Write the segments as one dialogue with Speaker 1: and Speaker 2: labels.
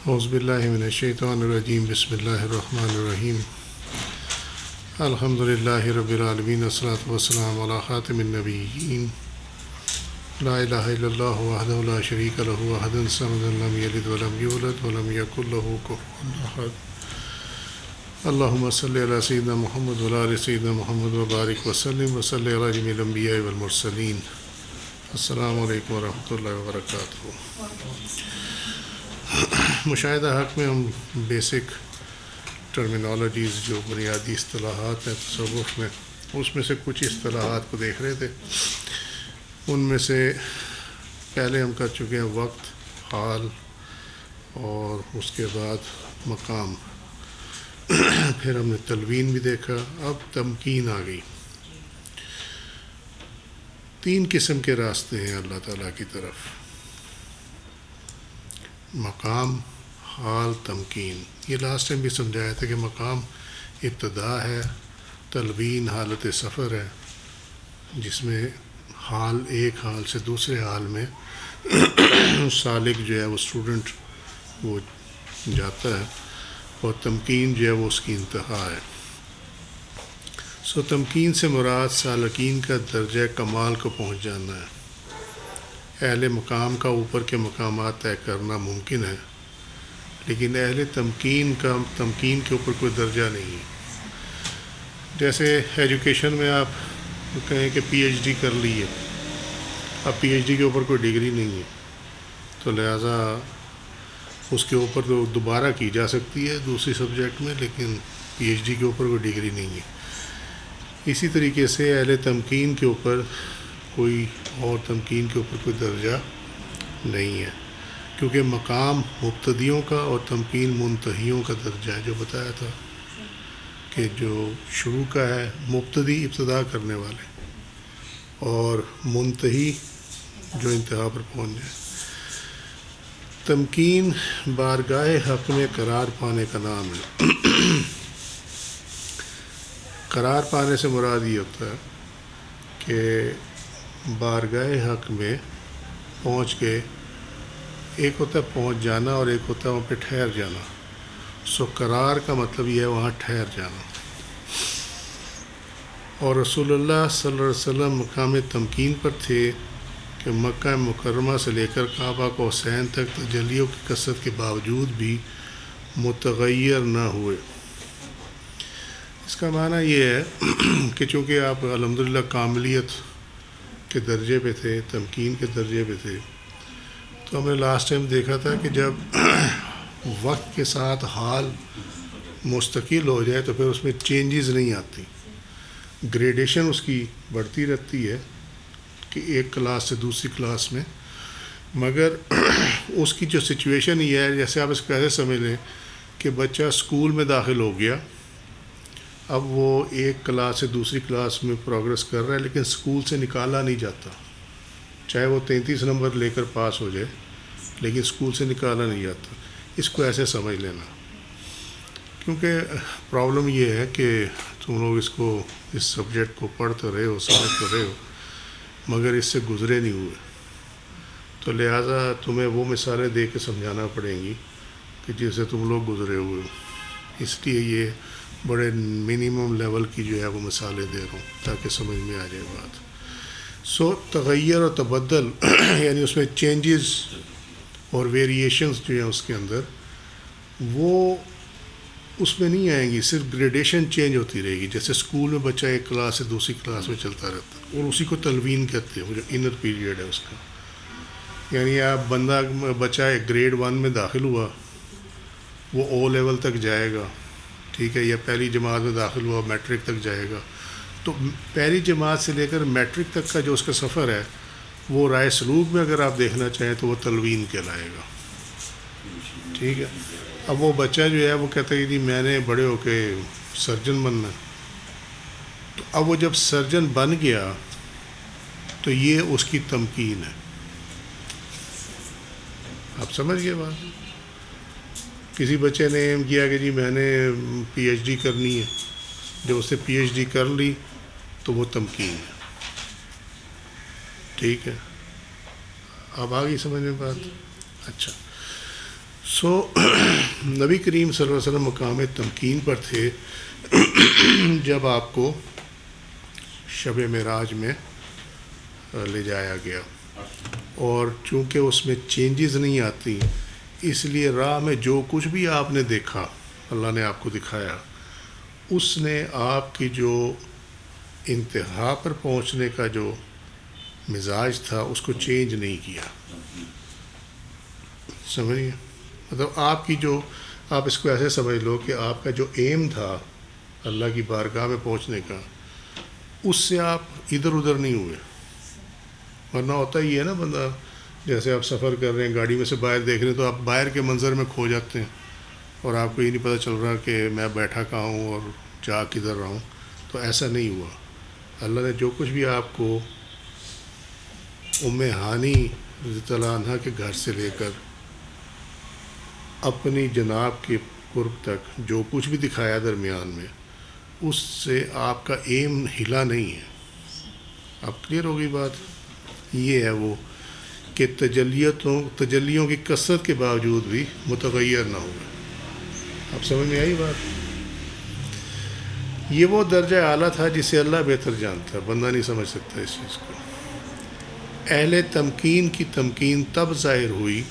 Speaker 1: اعوذ باللہ من الشیطان الرجیم بسم اللہ الرحمن الرحیم الحمد للہ رب العالمین والصلاۃ والسلام علی خاتم النبیین لا الہ الا اللہ وحدہ لا شریک لہ احد الصمد لم یلد ولم یولد ولم یکن لہ کفوا احد اللہم صلی علی سیدنا محمد وعلی آل سیدنا محمد وبارک وسلم وصلی علی جمیع الانبیاء والمرسلین. السلام علیکم ورحمۃ اللہ وبرکاتہ. مشاہدہ حق میں ہم بیسک ٹرمینالوجیز جو بنیادی اصطلاحات ہیں تصوف میں، اس میں سے کچھ اصطلاحات کو دیکھ رہے تھے. ان میں سے پہلے ہم کر چکے ہیں وقت، حال، اور اس کے بعد مقام. پھر ہم نے تلوین بھی دیکھا. اب تمکین آ گئی. 3 قسم کے راستے ہیں اللہ تعالیٰ کی طرف: مقام، حال، تمکین. یہ لاسٹ ٹائم بھی سمجھایا تھا کہ مقام ابتدا ہے، تلوین حالت سفر ہے جس میں حال ایک حال سے دوسرے حال میں سالک جو ہے وہ اسٹوڈنٹ وہ جاتا ہے، اور تمکین جو ہے وہ اس کی انتہا ہے. تمکین سے مراد سالکین کا درجہ کمال کو پہنچ جانا ہے. اہل مقام کا اوپر کے مقامات طے کرنا ممکن ہے، لیکن اہل تمکین کا تمکین کے اوپر کوئی درجہ نہیں ہے. جیسے ایجوکیشن میں آپ کہیں کہ پی ایچ ڈی کر لی ہے، اب پی ایچ ڈی کے اوپر کوئی ڈگری نہیں ہے، تو لہٰذا اس کے اوپر تو دوبارہ کی جا سکتی ہے دوسری سبجیکٹ میں، لیکن پی ایچ ڈی کے اوپر کوئی ڈگری نہیں ہے. اسی طریقے سے اہل تمکین کے اوپر کوئی اور تمکین کے اوپر کوئی درجہ نہیں ہے، کیونکہ مقام مبتدیوں کا اور تمکین منتہیوں کا درجہ ہے. جو بتایا تھا کہ جو شروع کا ہے مبتدی ابتدا کرنے والے، اور منتہی جو انتہا پر پہنچ جائے. تمکین بارگاہ حق میں قرار پانے کا نام ہے. قرار پانے سے مراد یہ ہوتا ہے کہ بارگاہ حق میں پہنچ کے، ایک ہوتا ہے پہنچ جانا اور ایک ہوتا ہے وہاں پہ ٹھہر جانا. قرار کا مطلب یہ ہے وہاں ٹھہر جانا. اور رسول اللہ صلی اللہ علیہ وسلم مقام تمکین پر تھے کہ مکہ مکرمہ سے لے کر کعبہ کو حسین تک تجلیوں کی کثرت کے باوجود بھی متغیر نہ ہوئے. اس کا معنی یہ ہے کہ چونکہ آپ الحمدللہ کاملیت کے درجے پہ تھے، تمکین کے درجے پہ تھے، تو ہم نے لاسٹ ٹائم دیکھا تھا کہ جب وقت کے ساتھ حال مستقل ہو جائے تو پھر اس میں چینجز نہیں آتی، گریڈیشن اس کی بڑھتی رہتی ہے کہ ایک کلاس سے دوسری کلاس میں. مگر اس کی جو سچویشن یہ ہے، جیسے آپ اس کو ایسے سمجھ لیں کہ بچہ اسکول میں داخل ہو گیا، اب وہ ایک کلاس سے دوسری کلاس میں پروگرس کر رہا ہے، لیکن اسکول سے نکالا نہیں جاتا. چاہے وہ 33 نمبر لے کر پاس ہو جائے، لیکن اسکول سے نکالا نہیں جاتا. اس کو ایسے سمجھ لینا، کیونکہ پرابلم یہ ہے کہ تم لوگ اس سبجیکٹ کو پڑھ تو رہے ہو، سمجھ تو رہے ہو، مگر اس سے گزرے نہیں ہوئے. تو لہٰذا تمہیں وہ مثالیں دے کے سمجھانا پڑیں گی کہ جس سے تم لوگ گزرے ہوئے ہو. اس لیے یہ بڑے منیمم لیول کی جو ہے وہ مثالیں دے رہا ہوں تاکہ سمجھ میں آ جائے بات. تغیر اور تبدل یعنی اس میں چینجز اور ویریشنز جو ہیں اس کے اندر، وہ اس میں نہیں آئیں گی، صرف گریڈیشن چینج ہوتی رہے گی. جیسے اسکول میں بچہ ایک کلاس سے دوسری کلاس میں چلتا رہتا ہے، اور اسی کو تلوین کہتے ہیں، وہ جو انر پیریڈ ہے اس کا. یعنی آپ بچہ ایک گریڈ 1 میں داخل ہوا، وہ او لیول تک جائے گا، ٹھیک ہے، یا پہلی جماعت میں داخل ہوا میٹرک تک جائے گا. تو پہلی جماعت سے لے کر میٹرک تک کا جو اس کا سفر ہے، وہ رائے سلوک میں اگر آپ دیکھنا چاہیں تو وہ تلوین کہلائے گا. ٹھیک ہے. اب وہ بچہ جو ہے وہ کہتا ہے کہ جی میں نے بڑے ہو کے سرجن بننا ہے، تو اب وہ جب سرجن بن گیا تو یہ اس کی تمکین ہے. آپ سمجھ گئے بات؟ کسی بچے نے ایم کیا کہ جی میں نے پی ایچ ڈی کرنی ہے، جب اس نے پی ایچ ڈی کر لی تو وہ تمکین ہے. ٹھیک ہے، اب آ گئی سمجھ میں بات؟ اچھا. نبی کریم صلی اللہ علیہ وسلم مقام تمکین پر تھے جب آپ کو شب معراج میں لے جایا گیا، اور چونکہ اس میں چینجز نہیں آتی، اس لیے راہ میں جو کچھ بھی آپ نے دیکھا، اللہ نے آپ کو دکھایا، اس نے آپ کی جو انتہا پر پہنچنے کا جو مزاج تھا اس کو چینج نہیں کیا. سمجھیے، مطلب آپ کی جو، آپ اس کو ایسے سمجھ لو کہ آپ کا جو ایم تھا اللہ کی بارگاہ میں پہنچنے کا، اس سے آپ ادھر ادھر نہیں ہوئے. ورنہ ہوتا ہی ہے نا، بندہ جیسے آپ سفر کر رہے ہیں، گاڑی میں سے باہر دیکھ رہے ہیں تو آپ باہر کے منظر میں کھو جاتے ہیں اور آپ کو یہ نہیں پتہ چل رہا کہ میں بیٹھا کہاں ہوں اور جا کدھر رہا ہوں. تو ایسا نہیں ہوا. اللہ نے جو کچھ بھی آپ کو ام ہانی رضی اللہ عنہ کے گھر سے لے کر اپنی جناب کے قرب تک جو کچھ بھی دکھایا درمیان میں، اس سے آپ کا ایم ہلا نہیں ہے. اب کلیئر ہوگی بات؟ یہ ہے وہ کہ تجلیوں کی کثرت کے باوجود بھی متغیر نہ ہوئے. اب سمجھ میں آئی بات؟ یہ وہ درجہ اعلیٰ تھا جسے اللہ بہتر جانتا ہے، بندہ نہیں سمجھ سکتا اس چیز کو. اہل تمکین کی تمکین تب ظاہر ہوئی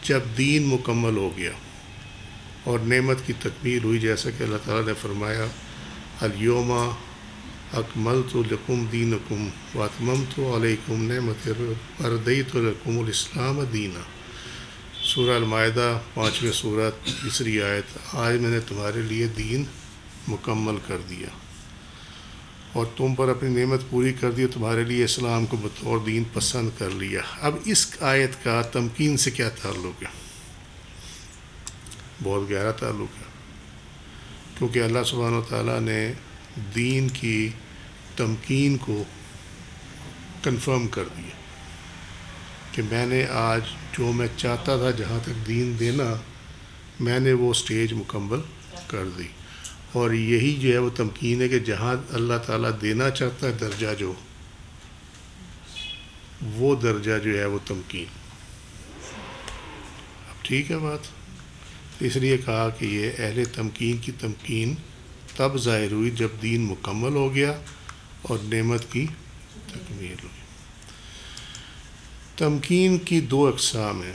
Speaker 1: جب دین مکمل ہو گیا اور نعمت کی تکمیل ہوئی، جیسا کہ اللہ تعالیٰ نے فرمایا الیوم اکملت لکم دینکم واتممت علیکم نعمتی وردیت لکم الاسلام دینا. سورہ المائدہ 5ویں سورہ 3 آیت. آج میں نے تمہارے لیے دین مکمل کر دیا اور تم پر اپنی نعمت پوری کر دی، تمہارے لیے اسلام کو بطور دین پسند کر لیا. اب اس آیت کا تمکین سے کیا تعلق ہے؟ بہت گہرا تعلق ہے، کیونکہ اللہ سبحانہ و تعالیٰ نے دین کی تمکین کو کنفرم کر دیا کہ میں نے آج جو میں چاہتا تھا جہاں تک دین دینا، میں نے وہ سٹیج مکمل کر دی. اور یہی جو ہے وہ تمکین ہے کہ جہاں اللہ تعالیٰ دینا چاہتا ہے درجہ، جو وہ درجہ جو ہے وہ تمکین. اب ٹھیک ہے بات؟ اس لیے کہا کہ یہ اہل تمکین کی تمکین تب ظاہر ہوئی جب دین مکمل ہو گیا اور نعمت کی تکمیل ہوئی. تمکین کی 2 اقسام ہیں.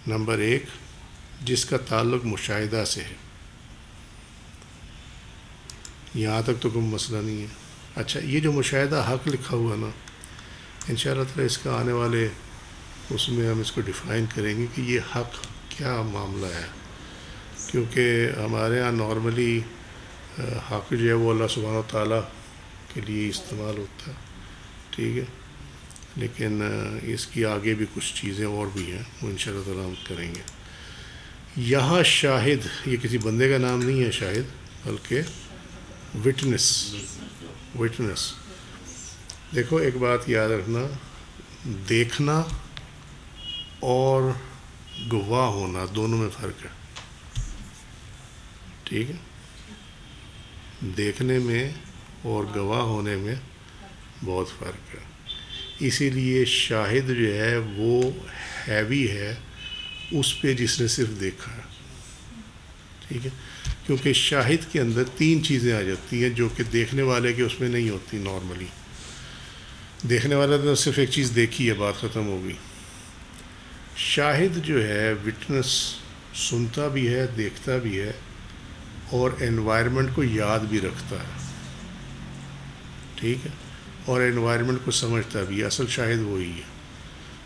Speaker 1: نمبر 1 جس کا تعلق مشاہدہ سے ہے، یہاں تک تو کوئی مسئلہ نہیں ہے. اچھا، یہ جو مشاہدہ حق لکھا ہوا نا، انشاءاللہ تعالیٰ اس کا آنے والے اس میں ہم اس کو ڈیفائن کریں گے کہ یہ حق کیا معاملہ ہے. کیونکہ ہمارے ہاں نارملی حق جو ہے وہ اللہ سبحانہ و تعالیٰ کے لیے استعمال ہوتا ہے، ٹھیک ہے، لیکن اس کی آگے بھی کچھ چیزیں اور بھی ہیں، وہ انشاءاللہ تعالیٰ ہم کریں گے. یہاں شاہد، یہ کسی بندے کا نام نہیں ہے شاہد، بلکہ وٹنس. دیکھو ایک بات یاد رکھنا، دیکھنا اور گواہ ہونا دونوں میں فرق ہے. ٹھیک ہے، دیکھنے میں اور گواہ ہونے میں بہت فرق ہے. اسی لیے شاہد جو ہے وہ ہیوی ہے اس پہ جس نے صرف دیکھا ہے. ٹھیک ہے، کیونکہ شاہد کے اندر 3 چیزیں آ جاتی ہیں جو کہ دیکھنے والے کے اس میں نہیں ہوتی. نارملی دیکھنے والا تو صرف ایک چیز دیکھی ہے، بات ختم ہو گئی. شاہد جو ہے وٹنس سنتا بھی ہے، دیکھتا بھی ہے اور انوائرمنٹ کو یاد بھی رکھتا ہے. ٹھیک ہے، اور انوائرمنٹ کو سمجھتا بھی ہے. اصل شاہد وہی ہے.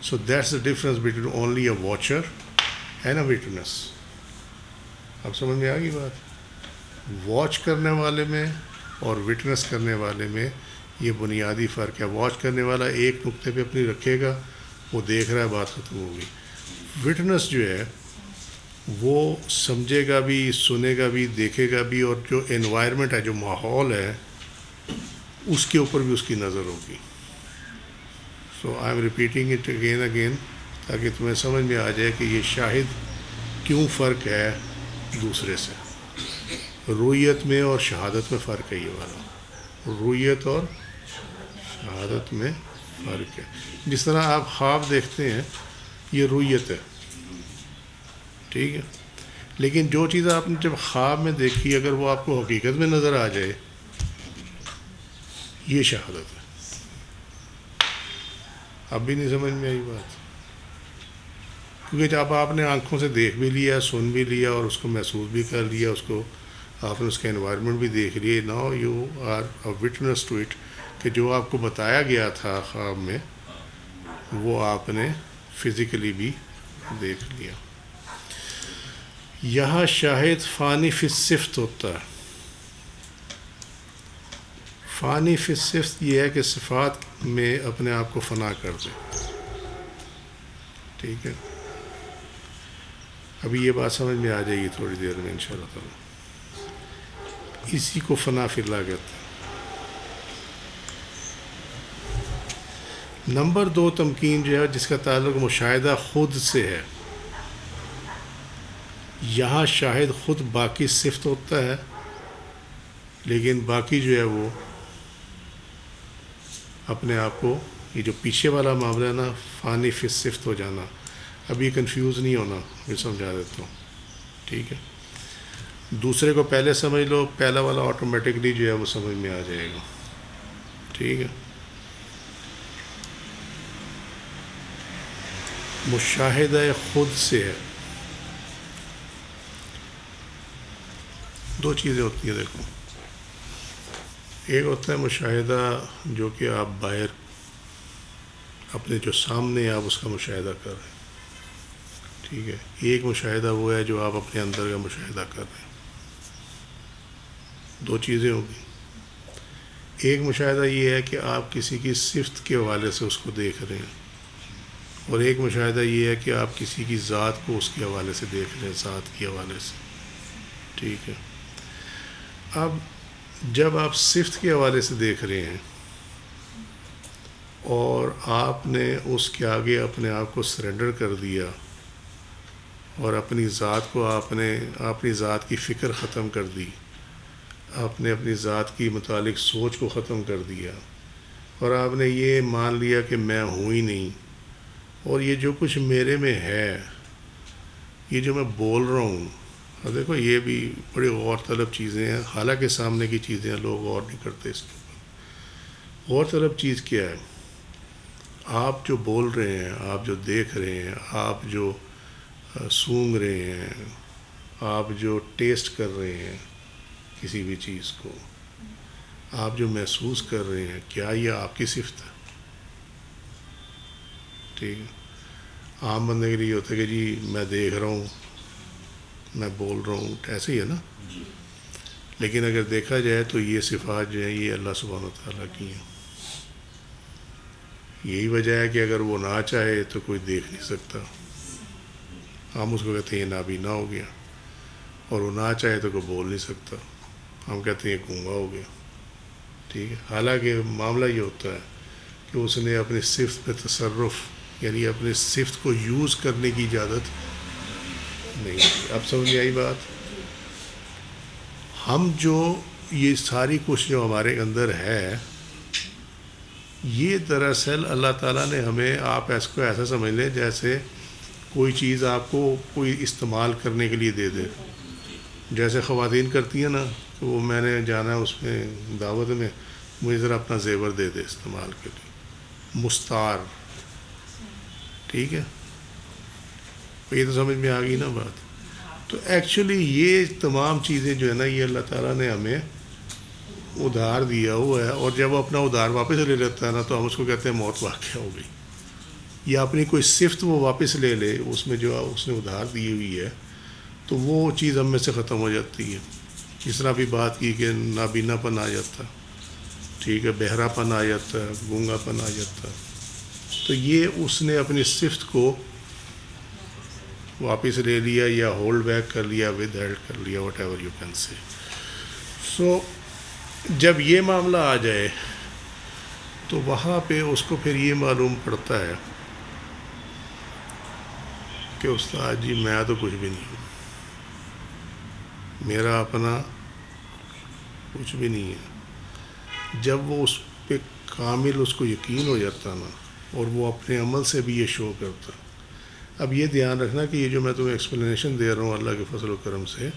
Speaker 1: So that's the difference between only a watcher and a witness. اب سمجھ میں آ گئی بات؟ واچ کرنے والے میں اور وٹنس کرنے والے میں یہ بنیادی فرق ہے. واچ کرنے والا ایک نقطے پہ اپنی رکھے گا، وہ دیکھ رہا ہے، بات ختم ہو گئی. وٹنس جو ہے وہ سمجھے گا بھی، سنے گا بھی، دیکھے گا بھی، اور جو انوائرمنٹ ہے، جو ماحول ہے، اس کے اوپر بھی اس کی نظر ہوگی. So I am repeating it again تاکہ تمہیں سمجھ میں آ جائے کہ یہ شاہد کیوں فرق ہے دوسرے سے. رویت میں اور شہادت میں فرق ہے. یہ والا رویت اور شہادت میں فرق ہے. جس طرح آپ خواب دیکھتے ہیں، یہ رویت ہے، ٹھیک ہے. لیکن جو چیز آپ نے جب خواب میں دیکھی اگر وہ آپ کو حقیقت میں نظر آ جائے، یہ شہادت ہے. اب بھی نہیں سمجھ میں آئی بات؟ کیونکہ جب آپ نے آنکھوں سے دیکھ بھی لیا، سن بھی لیا، اور اس کو محسوس بھی کر لیا، اس کو آپ نے اس کا انوائرمنٹ بھی دیکھ لیے، now you are a witness to it, کہ جو آپ کو بتایا گیا تھا خواب میں وہ آپ نے فزیکلی بھی دیکھ لیا. یہاں شاہد فانی فی الصفت ہوتا ہے. فانی فی الصفت یہ ہے کہ صفات میں اپنے آپ کو فنا کر دے. ٹھیک ہے، ابھی یہ بات سمجھ میں آ جائے گی تھوڑی دیر میں انشاءاللہ تعالی. اسی کو فنا فی اللہ کہتے ہیں. نمبر 2 تمکین جو ہے جس کا تعلق مشاہدہ خود سے ہے. یہاں شاہد خود باقی صفت ہوتا ہے، لیکن باقی جو ہے وہ اپنے آپ کو، یہ جو پیچھے والا معاملہ ہے نا فانی فی الصفت ہو جانا، ابھی کنفیوز نہیں ہونا، میں سمجھا دیتا ہوں. ٹھیک ہے، دوسرے کو پہلے سمجھ لو، پہلا والا آٹومیٹکلی جو ہے وہ سمجھ میں آ جائے گا. ٹھیک ہے، مشاہدہ خود سے ہے. 2 چیزیں ہوتی ہیں دیکھو. ایک ہوتا ہے مشاہدہ جو کہ آپ باہر اپنے جو سامنے آپ اس کا مشاہدہ کر رہے ہیں. ٹھیک ہے، ایک مشاہدہ وہ ہے جو آپ اپنے اندر کا مشاہدہ کر رہے ہیں. 2 چیزیں ہوگی. ایک مشاہدہ یہ ہے کہ آپ کسی کی صفت کے حوالے سے اس کو دیکھ رہے ہیں، اور ایک مشاہدہ یہ ہے کہ آپ کسی کی ذات کو اس کے حوالے سے دیکھ رہے ہیں، ذات کے حوالے سے. ٹھیک ہے، اب جب آپ صفت کے حوالے سے دیکھ رہے ہیں اور آپ نے اس کے آگے اپنے آپ کو سرنڈر کر دیا اور اپنی ذات کو آپ نے اپنی ذات کی فکر ختم کر دی، آپ نے اپنی ذات کی متعلق سوچ کو ختم کر دیا، اور آپ نے یہ مان لیا کہ میں ہوں ہی نہیں، اور یہ جو کچھ میرے میں ہے، یہ جو میں بول رہا ہوں، اور دیکھو یہ بھی بڑی غور طلب چیزیں ہیں، حالانکہ سامنے کی چیزیں ہیں، لوگ غور نہیں کرتے اس کے اوپر. غور طلب چیز کیا ہے؟ آپ جو بول رہے ہیں، آپ جو دیکھ رہے ہیں، آپ جو سونگھ رہے ہیں، آپ جو ٹیسٹ کر رہے ہیں کسی بھی چیز کو، آپ جو محسوس کر رہے ہیں، کیا یہ آپ کی صفت ہے؟ ٹھیک ہے، عام بندے کے لیے یہ ہوتا ہے کہ جی میں دیکھ رہا ہوں، میں بول رہا ہوں، ایسے ہی ہے نا. لیکن اگر دیکھا جائے تو یہ صفات جو ہیں یہ اللہ سبحانہ وتعالیٰ کی ہیں. یہی وجہ ہے کہ اگر وہ نہ چاہے تو کوئی دیکھ نہیں سکتا. ہم اس کو کہتے ہیں یہ نابینا ہو گیا، اور وہ نہ چاہے تو کوئی بول نہیں سکتا، ہم کہتے ہیں گونگا ہو گیا. ٹھیک ہے، حالانکہ معاملہ یہ ہوتا ہے کہ اس نے اپنی صفت پہ تصرف، یعنی اپنی صفت کو یوز کرنے کی اجازت نہیں دی. اب سمجھ میں آئی بات؟ ہم جو یہ ساری کچھ جو ہمارے اندر ہے، یہ دراصل اللہ تعالیٰ نے ہمیں، آپ اس کو ایسا سمجھ لیں جیسے کوئی چیز آپ کو کوئی استعمال کرنے کے لیے دے دے. جیسے خواتین کرتی ہیں نا کہ وہ میں نے جانا ہے اس میں دعوت میں، مجھے ذرا اپنا زیور دے دے استعمال کے لیے، مستعار. ٹھیک ہے، یہ تو سمجھ میں آ گئی نا بات. تو ایکچولی یہ تمام چیزیں جو ہے نا یہ اللہ تعالیٰ نے ہمیں ادھار دیا ہوا ہے، اور جب وہ اپنا ادھار واپس لے لیتا ہے نا تو ہم اس کو کہتے ہیں موت واقع ہو گئی. یا اپنی کوئی صفت وہ واپس لے لے اس میں جو اس نے ادھار دی ہوئی ہے، تو وہ چیز ہم میں سے ختم ہو جاتی ہے. جس طرح بھی بات کی کہ نابینا پن آ جاتا، ٹھیک ہے، بہرا پن آ جاتا ہے، گونگا پن آ جاتا. تو یہ اس نے اپنی صفت کو واپس لے لیا یا ہولڈ بیک کر لیا، ود ہیلڈ کر لیا، what ever you can say. سو جب یہ معاملہ آ جائے تو وہاں پہ اس کو پھر یہ معلوم پڑتا ہے کہ استاد جی میں تو کچھ بھی نہیں ہوں، میرا اپنا کچھ بھی نہیں ہے. جب وہ اس پہ کامل اس کو یقین ہو جاتا نا، اور وہ اپنے عمل سے بھی یہ شو کرتا، اب یہ دھیان رکھنا کہ یہ جو میں تمہیں ایکسپلینیشن دے رہا ہوں اللہ کے فضل و کرم سے،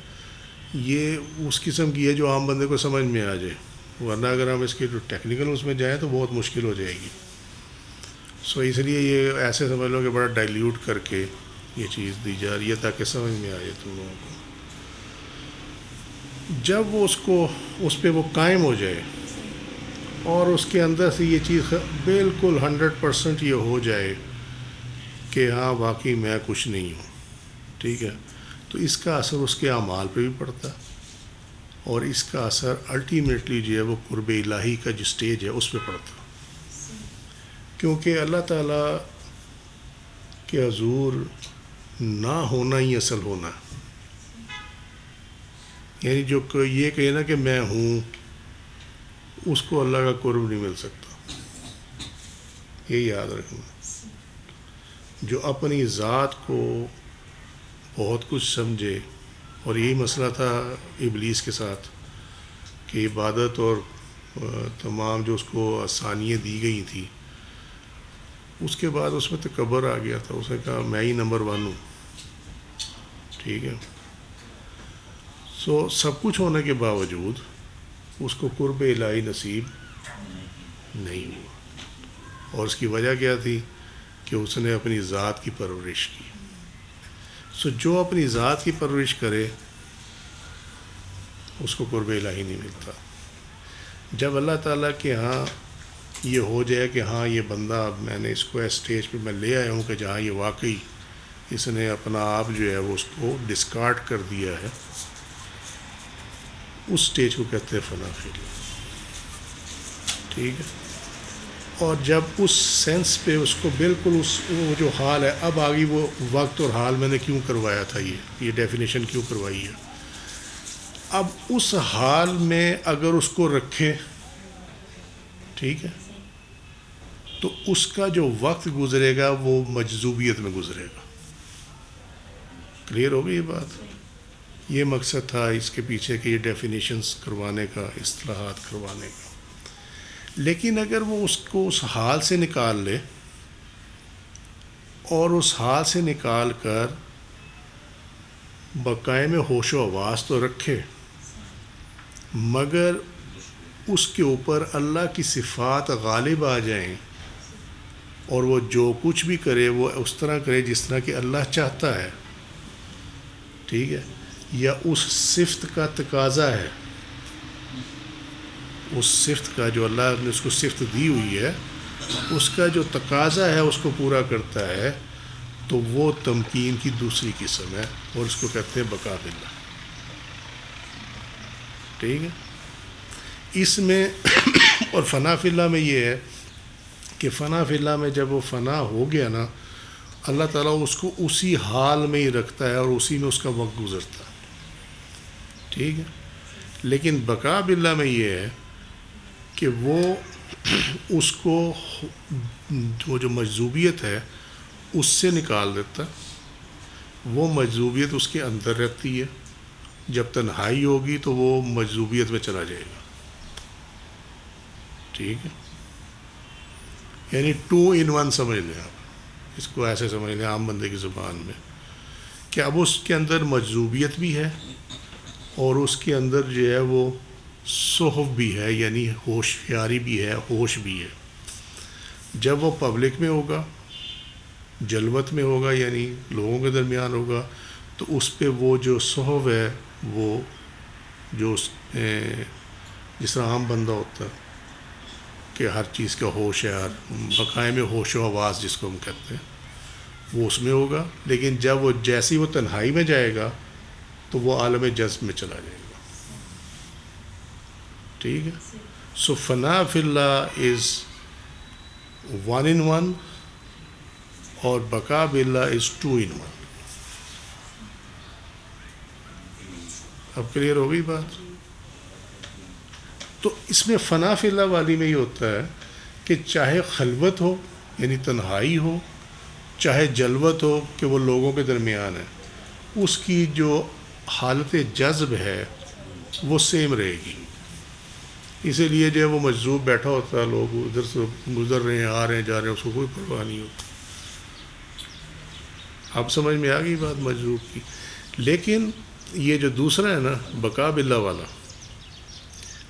Speaker 1: یہ اس قسم کی ہے جو عام بندے کو سمجھ میں آ جائے، ورنہ اگر ہم اس کے جو ٹیکنیکل اس میں جائیں تو بہت مشکل ہو جائے گی. سو اس لیے یہ ایسے سمجھ لو کہ بڑا ڈائلیوٹ کر کے یہ چیز دی جا رہی ہے تاکہ سمجھ میں آ جائے تم لوگوں کو. جب وہ اس پہ وہ قائم ہو جائے اور اس کے اندر سے یہ چیز بالکل 100% یہ ہو جائے کہ ہاں واقعی میں کچھ نہیں ہوں، ٹھیک ہے، تو اس کا اثر اس کے اعمال پہ بھی پڑتا، اور اس کا اثر الٹیمیٹلی جو ہے وہ قرب الہی کا جو سٹیج ہے اس پہ پڑتا، کیونکہ اللہ تعالیٰ کے حضور نہ ہونا ہی اصل ہونا ہے. یعنی جو یہ کہے نا کہ میں ہوں، اس کو اللہ کا قرب نہیں مل سکتا. یہ یاد رکھنا. جو اپنی ذات کو بہت کچھ سمجھے، اور یہی مسئلہ تھا ابلیس کے ساتھ کہ عبادت اور تمام جو اس کو آسانیاں دی گئی تھیں، اس کے بعد اس میں تکبر آ گیا تھا. اس نے کہا میں ہی نمبر 1 ہوں، ٹھیک ہے. سو سب کچھ ہونے کے باوجود اس کو قرب الہی نصیب نہیں ہوا، اور اس کی وجہ کیا تھی کہ اس نے اپنی ذات کی پرورش کی. سو جو اپنی ذات کی پرورش کرے اس کو قرب الہی نہیں ملتا. جب اللہ تعالیٰ کے ہاں یہ ہو جائے کہ ہاں یہ بندہ، اب میں نے اس کو اسٹیج پہ میں لے آیا ہوں کہ جہاں یہ واقعی اس نے اپنا آپ جو ہے وہ اس کو ڈسکارڈ کر دیا ہے، اس سٹیج کو کہتے ہیں فنا فی اللہ، ٹھیک ہے. اور جب اس سینس پہ اس کو بالکل وہ جو حال ہے، اب آگی وہ وقت اور حال میں نے کیوں کروایا تھا، یہ ڈیفینیشن کیوں کروائی ہے. اب اس حال میں اگر اس کو رکھے، ٹھیک ہے، تو اس کا جو وقت گزرے گا وہ مجذوبیت میں گزرے گا. کلیئر ہو گئی یہ بات؟ یہ مقصد تھا اس کے پیچھے کہ یہ ڈیفینیشنز کروانے کا، اصطلاحات کروانے کا. لیکن اگر وہ اس کو اس حال سے نکال لے اور اس حال سے نکال کر بقائے میں ہوش و حواس تو رکھے، مگر اس کے اوپر اللہ کی صفات غالب آ جائیں اور وہ جو کچھ بھی کرے وہ اس طرح کرے جس طرح کہ اللہ چاہتا ہے، ٹھیک ہے، یا اس صفت کا تقاضا ہے، اس صفت کا جو اللہ نے اس کو صفت دی ہوئی ہے اس کا جو تقاضا ہے اس کو پورا کرتا ہے، تو وہ تمکین کی دوسری قسم ہے، اور اس کو کہتے ہیں بقاء باللہ. ٹھیک ہے. اس میں اور فنا فی اللہ میں یہ ہے کہ فنا فی اللہ میں جب وہ فنا ہو گیا نا، اللہ تعالیٰ اس کو اسی حال میں ہی رکھتا ہے اور اسی میں اس کا وقت گزرتا ہے، ٹھیک ہے. لیکن بقاء باللہ میں یہ ہے کہ وہ اس کو وہ جو مجذوبیت ہے اس سے نکال دیتا، وہ مجذوبیت اس کے اندر رہتی ہے. جب تنہائی ہوگی تو وہ مجذوبیت میں چلا جائے گا، ٹھیک ہے. یعنی 2 in 1 سمجھ لیں آپ، اس کو ایسے سمجھ لیں عام بندے کی زبان میں، کہ اب اس کے اندر مجذوبیت بھی ہے اور اس کے اندر جو ہے وہ صحف بھی ہے، یعنی ہوشیاری بھی ہے، ہوش بھی ہے. جب وہ پبلک میں ہوگا، جلوت میں ہوگا، یعنی لوگوں کے درمیان ہوگا، تو اس پہ وہ جو صحف ہے وہ جو جس طرح عام بندہ ہوتا ہے کہ ہر چیز کا ہوش ہے، ہر بقائے میں ہوش و حواس جس کو ہم کہتے ہیں، وہ اس میں ہوگا. لیکن جب وہ جیسی وہ تنہائی میں جائے گا تو وہ عالم جذب میں چلا جائے گا، ٹھیک ہے. سو فنا فی اللہ از 1 in 1 اور بقاء باللہ از 2 in 1. اب کلیئر ہو گئی بات؟ تو اس میں فنا فی اللہ والی میں یہ ہوتا ہے کہ چاہے خلوت ہو یعنی تنہائی ہو، چاہے جلوت ہو کہ وہ لوگوں کے درمیان ہے، اس کی جو حالت جذب ہے وہ سیم رہے گی. اسی لیے جو ہے وہ مجذوب بیٹھا ہوتا ہے، لوگ ادھر سے گزر رہے ہیں، آ رہے ہیں، جا رہے ہیں، اس کو کوئی پرواہ نہیں ہوتی. اب سمجھ میں آ گئی بات مجروح کی. لیکن یہ جو دوسرا ہے نا بقا باللہ والا،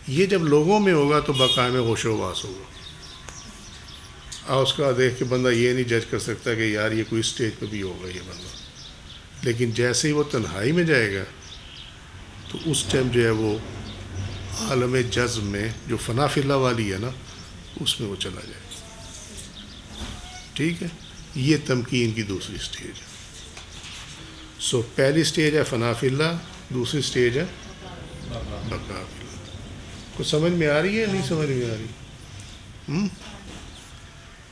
Speaker 1: یہ جب لوگوں میں ہوگا تو بقا میں ہوش و واس ہوگا. اور اس کا دیکھ کے بندہ یہ نہیں جج کر سکتا کہ یار یہ کوئی اسٹیج پہ بھی ہوگا یہ بندہ. لیکن جیسے ہی وہ تنہائی میں جائے گا تو اس ٹائم جو ہے وہ عالم جذب میں جو فنا فی اللہ والی ہے نا اس میں وہ چلا جائے گا. ٹھیک ہے، یہ تمکین کی دوسری اسٹیج ہے. سو پہلی اسٹیج ہے فنا فی اللہ، دوسری اسٹیج ہے بقا فی اللہ. کچھ سمجھ میں آ رہی ہے نہیں سمجھ میں آ رہی؟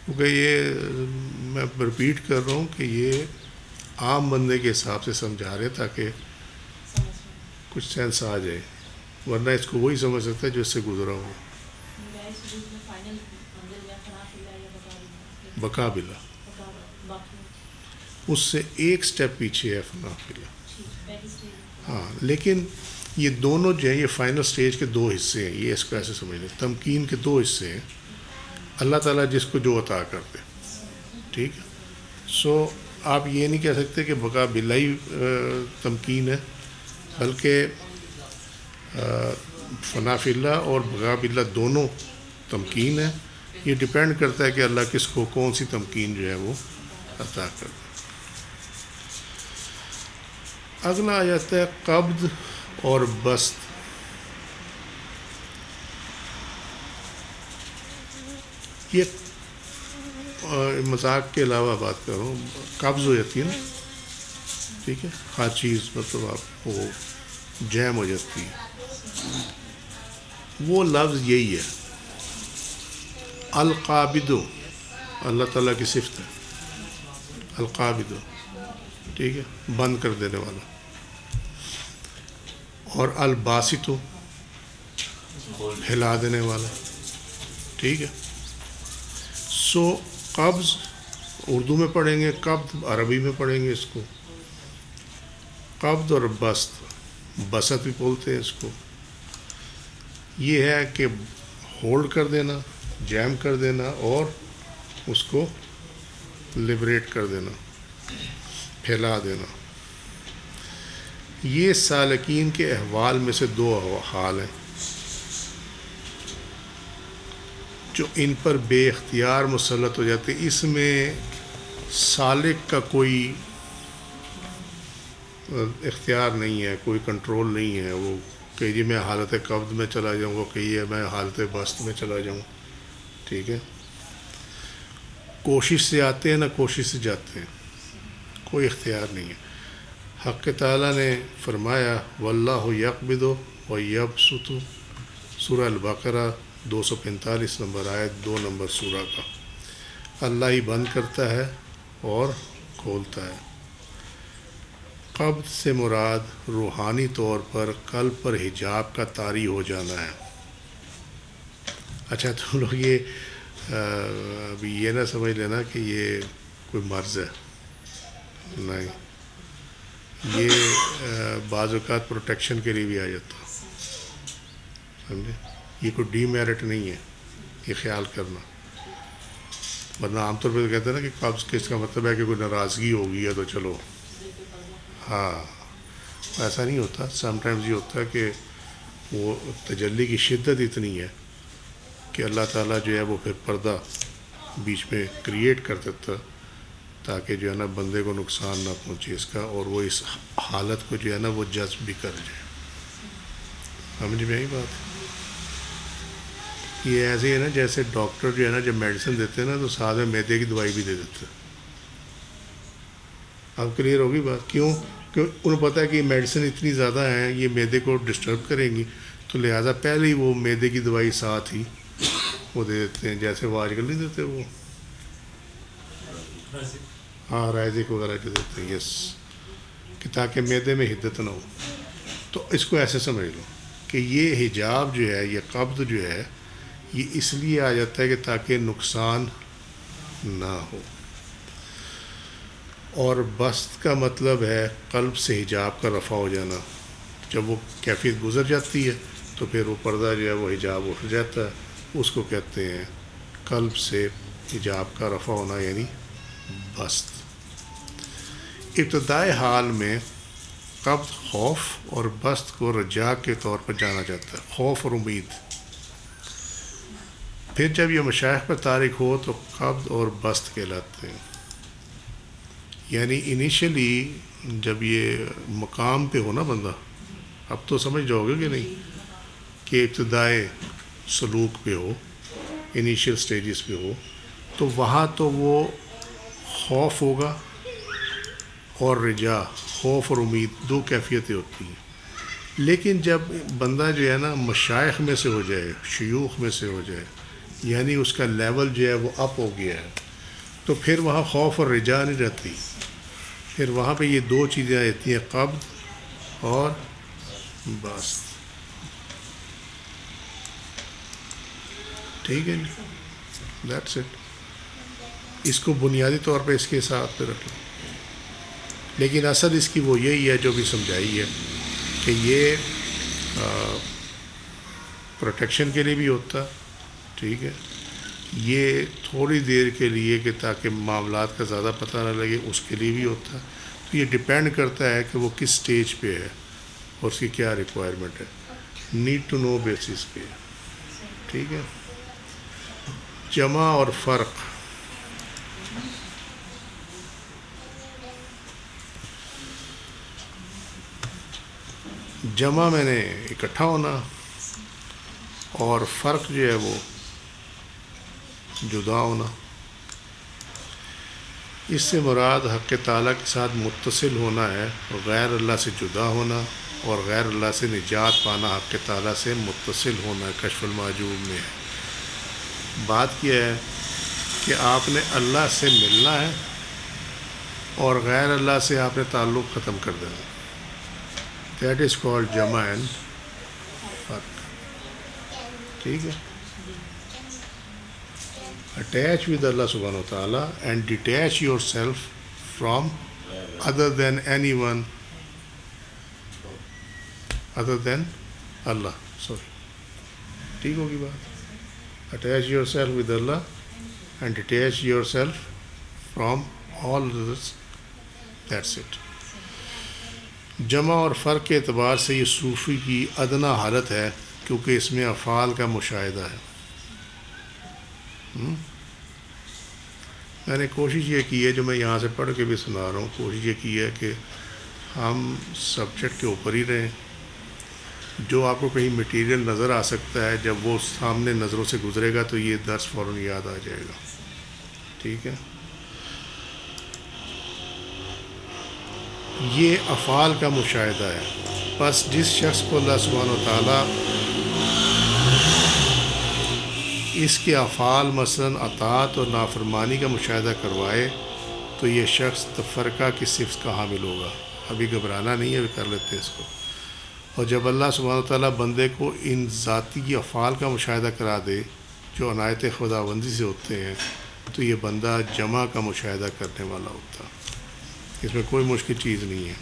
Speaker 1: کیونکہ یہ میں رپیٹ کر رہا ہوں کہ یہ عام بندے کے حساب سے سمجھا رہے تاکہ کچھ سینس آ جائے، ورنہ اس کو وہی سمجھ سکتا ہے جو اس سے گزرا ہو. بقا باللہ اس سے ایک سٹیپ پیچھے ہے فنا فی اللہ. ہاں لیکن یہ دونوں جو ہیں یہ فائنل سٹیج کے دو حصے ہیں. یہ اس کو ایسے سمجھ لیں، تمکین کے دو حصے ہیں، اللہ تعالیٰ جس کو جو عطا کرتے. ٹھیک ہے، سو آپ یہ نہیں کہہ سکتے کہ بقا باللہ ہی تمکین ہے، بلکہ فنا فی اللہ اور بقا باللہ دونوں تمکین ہے. یہ ڈپینڈ کرتا ہے کہ اللہ کس کو کون سی تمکین جو ہے وہ عطا کرتا ہے. اگلا آ جاتا ہے قبض اور بسط. یہ مذاق کے علاوہ بات کر رہا ہوں. قبض ہو جاتی ہے نا، ٹھیک ہے، ہر چیز مطلب آپ وہ جیم ہو جاتی ہے، وہ لفظ یہی ہے. القابض اللہ تعالیٰ کی صفت ہے، القابض، ٹھیک ہے، بند کر دینے والا. اور الباسط ہلا دینے والا. ٹھیک ہے، سو قبض اردو میں پڑھیں گے، قبض عربی میں پڑھیں گے اس کو. قبض اور بسط، بسط بھی بولتے ہیں اس کو. یہ ہے کہ ہولڈ کر دینا، جیم کر دینا اور اس کو لبریٹ کر دینا، پھیلا دینا. یہ سالکین کے احوال میں سے دو حال ہیں جو ان پر بے اختیار مسلط ہو جاتے. اس میں سالک کا کوئی اختیار نہیں ہے، کوئی کنٹرول نہیں ہے. وہ کہ جی میں حالت قبض میں چلا جاؤں، وہ کہیے میں حالت بسط میں چلا جاؤں. ٹھیک ہے، کوشش سے آتے ہیں نہ کوشش سے جاتے ہیں، کوئی اختیار نہیں ہے. حق تعالیٰ نے فرمایا واللہ یقبض و یبسط، سورہ البقرہ 245 نمبر آیت 2 نمبر سورہ کا. اللہ ہی بند کرتا ہے اور کھولتا ہے. قبض سے مراد روحانی طور پر قلب پر حجاب کا طاری ہو جانا ہے. اچھا تم لوگ یہ ابھی یہ نہ سمجھ لینا کہ یہ کوئی مرض ہے، نہیں، یہ بعض اوقات پروٹیکشن کے لیے بھی آ جاتا، سمجھے. یہ کوئی ڈی میرٹ نہیں ہے، یہ خیال کرنا. ورنہ عام طور پہ کہتے ہیں نا کہ قبض کس کا مطلب ہے کہ کوئی ناراضگی ہوگی ہے تو چلو. ہاں ایسا نہیں ہوتا. سم ٹائمز یہ ہوتا ہے کہ وہ تجلی کی شدت اتنی ہے کہ اللہ تعالیٰ جو ہے وہ پھر پردہ بیچ میں کریٹ کر دیتا تاکہ جو ہے نا بندے کو نقصان نہ پہنچے اس کا، اور وہ اس حالت کو جو ہے نا وہ جذب بھی کر جائے. سمجھ میں آئی بات؟ یہ ایسے ہے نا جیسے ڈاکٹر جو ہے نا جب میڈیسن دیتے ہیں نا تو ساتھ میں میدے کی دوائی بھی دے دیتے ہیں. اب کلیئر ہوگی بات؟ کیوں؟ کہ انہیں پتہ ہے کہ یہ میڈیسن اتنی زیادہ ہیں یہ میدے کو ڈسٹرب کریں گی، تو لہٰذا پہلے ہی وہ میدے کی دوائی ساتھ ہی وہ دے دیتے ہیں. جیسے وہ آج کل نہیں دیتے وہ، ہاں رائزک وغیرہ جو دیتے ہیں، یس، کہ تاکہ میدے میں حدت نہ ہو. تو اس کو ایسے سمجھ لو کہ یہ حجاب جو ہے، یہ قبض جو ہے، یہ اس لیے آ جاتا ہے کہ تاکہ نقصان نہ ہو. اور بسط کا مطلب ہے قلب سے حجاب کا رفع ہو جانا. جب وہ کیفیت گزر جاتی ہے تو پھر وہ پردہ جو ہے وہ حجاب اٹھ جاتا ہے، اس کو کہتے ہیں قلب سے حجاب کا رفع ہونا، یعنی بسط. ابتدائی حال میں قبض خوف اور بست کو رجا کے طور پر جانا جاتا ہے، خوف اور امید۔ پھر جب یہ مشائخ پر طارق ہو تو قبض اور بست کہلاتے ہیں۔ یعنی انیشلی جب یہ مقام پہ ہو نا بندہ، اب تو سمجھ جاؤ گے کہ نہیں، کہ ابتدائی سلوک پہ ہو، انیشیل سٹیجز پہ ہو، تو وہاں تو وہ خوف ہوگا اور رجا، خوف اور امید، دو کیفیتیں ہوتی ہیں۔ لیکن جب بندہ جو ہے نا مشائخ میں سے ہو جائے، شیوخ میں سے ہو جائے، یعنی اس کا لیول جو ہے وہ اپ ہو گیا ہے، تو پھر وہاں خوف اور رجا نہیں رہتی، پھر وہاں پہ یہ دو چیزیں رہتی ہیں، قبض اور بست۔ ٹھیک ہے جی، دیٹس اٹ۔ اس کو بنیادی طور پہ اس کے ساتھ پہ رکھ لو، لیکن اصل اس کی وہ یہی ہے جو بھی سمجھائی ہے کہ یہ پروٹیکشن کے لیے بھی ہوتا، ٹھیک ہے، یہ تھوڑی دیر کے لیے کہ تاکہ معاملات کا زیادہ پتہ نہ لگے، اس کے لیے بھی ہوتا ہے۔ تو یہ ڈپینڈ کرتا ہے کہ وہ کس سٹیج پہ ہے اور اس کی کیا ریکوائرمنٹ ہے، نیڈ ٹو نو بیسس پہ، ٹھیک ہے۔ جمع اور فرق۔ جمع میں نے اکٹھا ہونا، اور فرق جو ہے وہ جدا ہونا۔ اس سے مراد حق تعالیٰ کے ساتھ متصل ہونا ہے، غیر اللہ سے جدا ہونا، اور غیر اللہ سے نجات پانا حق تعالیٰ سے متصل ہونا ہے، کشف المحجوب میں ہے۔ بات کیا ہے کہ آپ نے اللہ سے ملنا ہے اور غیر اللہ سے آپ نے تعلق ختم کر دینا۔ دیٹ از کالڈ جمع اینڈ فرق، ٹھیک ہے۔ اٹیچ ود اللہ سبحانہ وتعالیٰ and detach yourself from other then any one other than Allah, sorry, ٹھیک ہوگی بات۔ Attach yourself with Allah and detach yourself from all others, that's it. جمع اور فرق کے اعتبار سے یہ صوفی کی ادنا حالت ہے، کیونکہ اس میں افعال کا مشاہدہ ہے۔ میں نے کوشش یہ کی ہے، جو میں یہاں سے پڑھ کے بھی سنا رہا ہوں، کوشش یہ کی ہے کہ ہم سبجیکٹ کے اوپر ہی رہیں۔ جو آپ کو کہیں مٹیریل نظر آ سکتا ہے، جب وہ سامنے نظروں سے گزرے گا تو یہ درس فوراً یاد آ جائے گا، ٹھیک ہے۔ یہ افعال کا مشاہدہ ہے، بس جس شخص کو اللہ سبحانہ و تعالیٰ اس کے افعال مثلاً اطاعت اور نافرمانی کا مشاہدہ کروائے تو یہ شخص تفرقہ کی صفت کا حامل ہوگا۔ ابھی گھبرانا نہیں ہے، ابھی کر لیتے ہیں اس کو۔ اور جب اللہ سبحانہ و تعالیٰ بندے کو ان ذاتی افعال کا مشاہدہ کرا دے جو عنایت خداوندی سے ہوتے ہیں، تو یہ بندہ جمع کا مشاہدہ کرنے والا ہوتا ہے۔ اس میں کوئی مشکل چیز نہیں ہے۔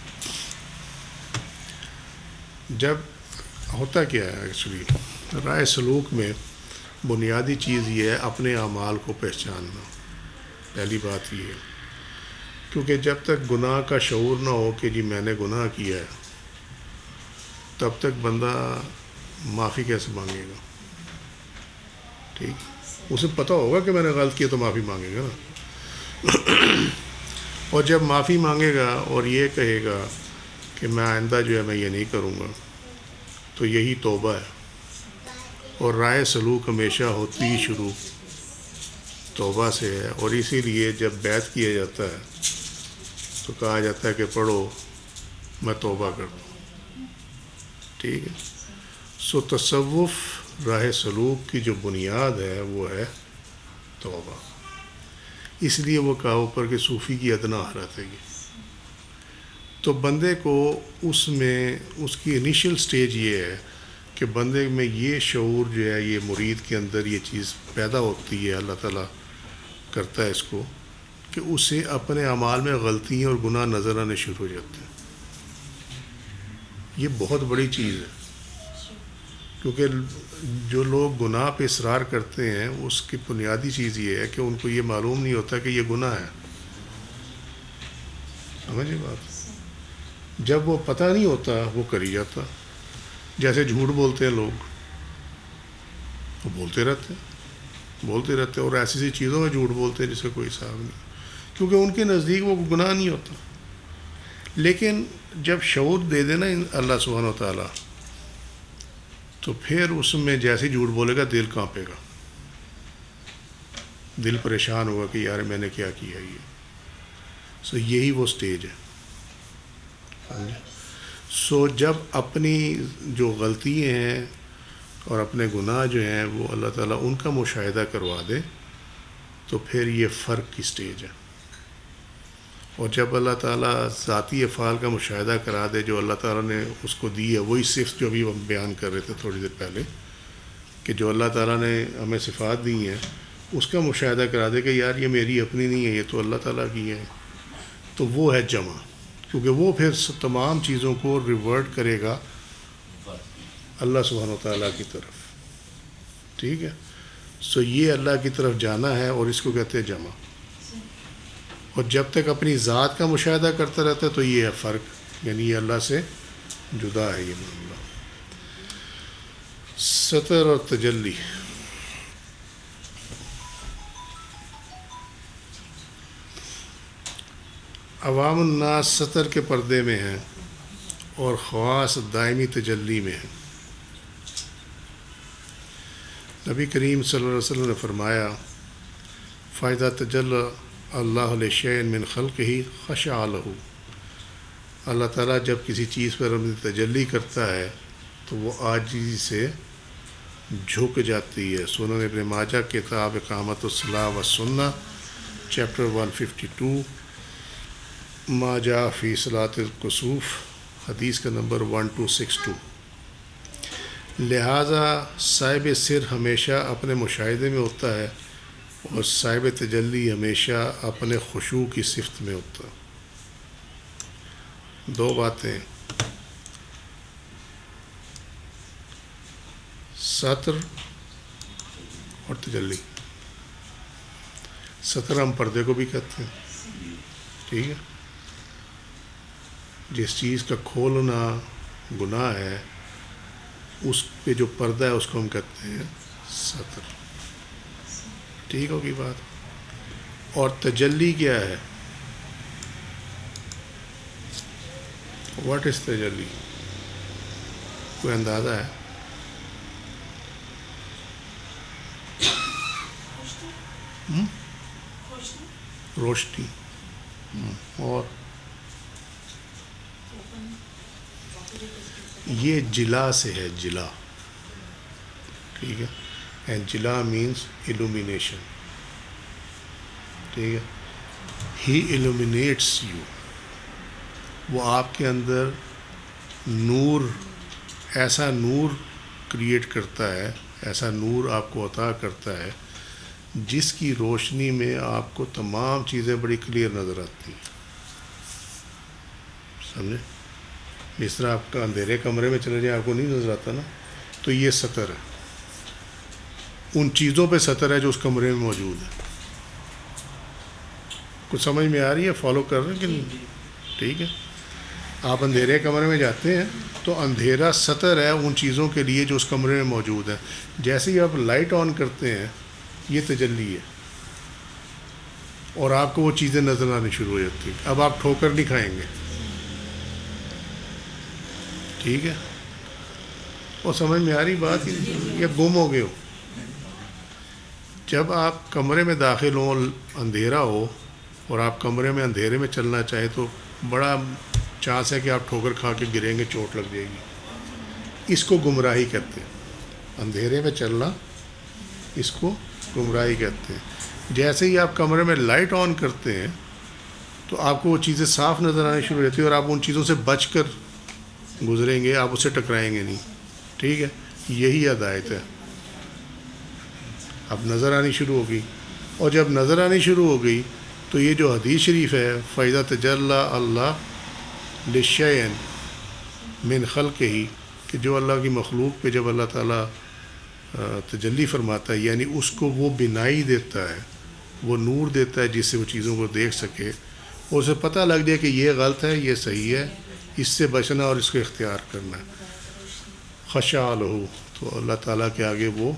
Speaker 1: جب ہوتا کیا ہے ایکچولی رائے سلوک میں بنیادی چیز یہ ہے اپنے اعمال کو پہچاننا، پہلی بات یہ ہے، کیونکہ جب تک گناہ کا شعور نہ ہو کہ جی میں نے گناہ کیا ہے، تب تک بندہ معافی کیسے مانگے گا، ٹھیک۔ اسے پتہ ہوگا کہ میں نے غلط کیا تو معافی مانگے گا نا۔ اور جب معافی مانگے گا اور یہ کہے گا کہ میں آئندہ جو ہے میں یہ نہیں کروں گا، تو یہی توبہ ہے۔ اور رائے سلوک ہمیشہ ہوتی ہی شروع توبہ سے ہے، اور اسی لیے جب بیعت کیا جاتا ہے تو کہا جاتا ہے کہ پڑھو میں توبہ کر دوں، ٹھیک ہے۔ سو تصوف راہ سلوک کی جو بنیاد ہے وہ ہے توبہ، اس لیے وہ کہا اوپر کہ صوفی کی ادنا حالت ہے یہ۔ تو بندے کو اس میں اس کی انیشل سٹیج یہ ہے کہ بندے میں یہ شعور جو ہے، یہ مرید کے اندر یہ چیز پیدا ہوتی ہے، اللہ تعالیٰ کرتا ہے اس کو، کہ اسے اپنے اعمال میں غلطیاں اور گناہ نظر آنے شروع ہو جاتے ہیں۔ یہ بہت بڑی چیز ہے، کیونکہ جو لوگ گناہ پہ اصرار کرتے ہیں اس کی بنیادی چیز یہ ہے کہ ان کو یہ معلوم نہیں ہوتا کہ یہ گناہ ہے۔ سمجھے بات؟ جب وہ پتہ نہیں ہوتا وہ کر ہی جاتا. جیسے جھوٹ بولتے ہیں لوگ، وہ بولتے رہتے اور ایسی سی چیزوں میں جھوٹ بولتے ہیں جس کا کوئی حساب نہیں، کیونکہ ان کے نزدیک وہ گناہ نہیں ہوتا. لیکن جب شعور دے دینا اللہ سبحانہ و تعالیٰ، تو پھر اس میں جیسے جھوٹ بولے گا دل کانپے گا، دل پریشان ہوگا کہ یار میں نے کیا کیا یہ. سو یہی وہ سٹیج ہے. سو جب اپنی جو غلطیاں ہیں اور اپنے گناہ جو ہیں وہ اللہ تعالیٰ ان کا مشاہدہ کروا دے تو پھر یہ فرق کی سٹیج ہے. اور جب اللہ تعالیٰ ذاتی افعال کا مشاہدہ کرا دے جو اللہ تعالیٰ نے اس کو دی ہے، وہی صفت جو ابھی ہم بیان کر رہے تھے تھوڑی دیر پہلے کہ جو اللہ تعالیٰ نے ہمیں صفات دی ہیں اس کا مشاہدہ کرا دے کہ یار یہ میری اپنی نہیں ہے، یہ تو اللہ تعالیٰ کی ہے، تو وہ ہے جمع. کیونکہ وہ پھر تمام چیزوں کو ریورٹ کرے گا اللہ سبحانہ و تعالیٰ کی طرف. ٹھیک ہے. سو یہ اللہ کی طرف جانا ہے اور اس کو کہتے ہیں جمع. اور جب تک اپنی ذات کا مشاہدہ کرتا رہتا ہے تو یہ ہے فرق، یعنی یہ اللہ سے جدا ہے یہ معاملہ. سطر اور تجلی. عوام الناس سطر کے پردے میں ہیں اور خواص دائمی تجلی میں ہیں. نبی کریم صلی اللہ علیہ وسلم نے فرمایا فائدہ تجلی اللہ لشیء من خلقہ خشع لہ. اللہ تعالیٰ جب کسی چیز پر اپنی تجلی کرتا ہے تو وہ عاجزی سے جھک جاتی ہے. سنن ابن ماجہ کتاب اقامت الصلاۃ والسنہ چیپٹر 152 ما جاء فی صلاۃ الکسوف حدیث کا نمبر 1262. لہٰذا صاحب سر ہمیشہ اپنے مشاہدے میں ہوتا ہے اور صاحب تجلی ہمیشہ اپنے خشوع کی صفت میں ہوتا ہے. دو باتیں، سطر اور تجلی. سطر ہم پردے کو بھی کہتے ہیں. ٹھیک ہے. جس چیز کا کھولنا گناہ ہے اس پہ جو پردہ ہے اس کو ہم کہتے ہیں سطر. ٹھیک ہوگی بات. اور تجلی کیا ہے؟ واٹ از تجلی؟ کوئی اندازہ ہے؟ روشنی. اور یہ جلا سے ہے، جلا. ٹھیک ہے. اینڈ جلا مینس illumination. ٹھیک ہے. ہی illuminates you. وہ آپ کے اندر نور، ایسا نور کریٹ کرتا ہے، ایسا نور آپ کو عطا کرتا ہے جس کی روشنی میں آپ کو تمام چیزیں بڑی کلیئر نظر آتی ہیں. سمجھے؟ جس طرح آپ کا اندھیرے کمرے میں چلے جائیں آپ کو نہیں نظر آتا نا، تو یہ سطر ہے. ان چیزوں پہ سطر ہے جو اس کمرے میں موجود ہے. کچھ سمجھ میں آ رہی ہے؟ فالو کر رہے ہیں کہ نہیں؟ ٹھیک ہے. آپ اندھیرے کمرے میں جاتے ہیں تو اندھیرا سطر ہے ان چیزوں کے لیے جو اس کمرے میں موجود ہے. جیسے ہی آپ لائٹ آن کرتے ہیں یہ تجلی ہے اور آپ کو وہ چیزیں نظر آنی شروع ہو جاتی ہیں. اب آپ ٹھوکر نہیں کھائیں گے. ٹھیک ہے. اور سمجھ میں آ رہی بات یا گم ہو گئے ہو؟ جب آپ کمرے میں داخل ہوں، اندھیرا ہو اور آپ کمرے میں اندھیرے میں چلنا چاہیں تو بڑا چانس ہے کہ آپ ٹھوکر کھا کے گریں گے، چوٹ لگ جائے گی. اس کو گمراہی کہتے ہیں. اندھیرے میں چلنا اس کو گمراہی کہتے ہیں. جیسے ہی آپ کمرے میں لائٹ آن کرتے ہیں تو آپ کو وہ چیزیں صاف نظر آنی شروع ہو جاتی ہیں اور آپ ان چیزوں سے بچ کر گزریں گے، آپ اسے ٹکرائیں گے نہیں. ٹھیک ہے. یہی ہدایت ہے. اب نظر آنی شروع ہو گئی، اور جب نظر آنی شروع ہو گئی تو یہ جو حدیث شریف ہے فَإِذَا تَجَلَّى اللَّهُ لِلشَّيْءٍ مِنْ خَلْقِهِ، کہ جو اللہ کی مخلوق پہ جب اللہ تعالیٰ تجلی فرماتا ہے، یعنی اس کو وہ بینائی دیتا ہے، وہ نور دیتا ہے جس سے وہ چیزوں کو دیکھ سکے، اور اسے پتہ لگ جائے کہ یہ غلط ہے یہ صحیح ہے، اس سے بچنا اور اس کو اختیار کرنا ہے. خشع لہ، تو اللہ تعالیٰ کے آگے وہ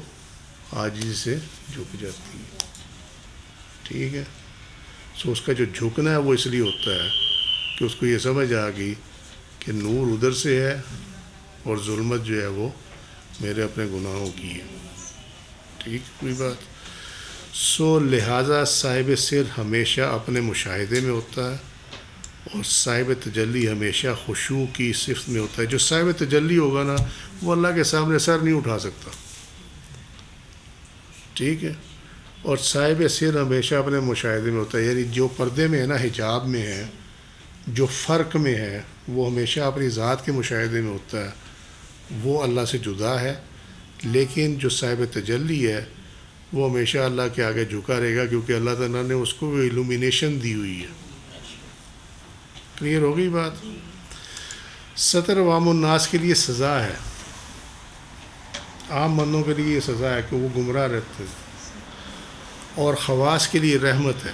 Speaker 1: عاجزی سے جھک جاتی ہے. ٹھیک ہے. سو اس کا جو جھکنا ہے وہ اس لیے ہوتا ہے کہ اس کو یہ سمجھ آ گئی کہ نور ادھر سے ہے اور ظلمت جو ہے وہ میرے اپنے گناہوں کی ہے. ٹھیک کوئی بات. سو لہٰذا صاحب سر ہمیشہ اپنے مشاہدے میں ہوتا ہے اور صاحب تجلی ہمیشہ خشوع کی صفت میں ہوتا ہے. جو صاحب تجلی ہوگا نا وہ اللہ کے سامنے سر نہیں اٹھا سکتا. ٹھیک ہے. اور صاحب سر ہمیشہ اپنے مشاہدے میں ہوتا ہے، یعنی جو پردے میں ہے نا، حجاب میں ہے، جو فرق میں ہے، وہ ہمیشہ اپنی ذات کے مشاہدے میں ہوتا ہے. وہ اللہ سے جدا ہے. لیکن جو صاحب تجلی ہے وہ ہمیشہ اللہ کے آگے جھکا رہے گا، کیونکہ اللہ تعالیٰ نے اس کو ایلومینیشن دی ہوئی ہے. کلیئر ہو گئی بات. ستر عوام الناس کے لیے سزا ہے، عام بندوں کے لیے یہ سزا ہے کہ وہ گمراہ رہتے ہیں، اور خواص کے لیے رحمت ہے،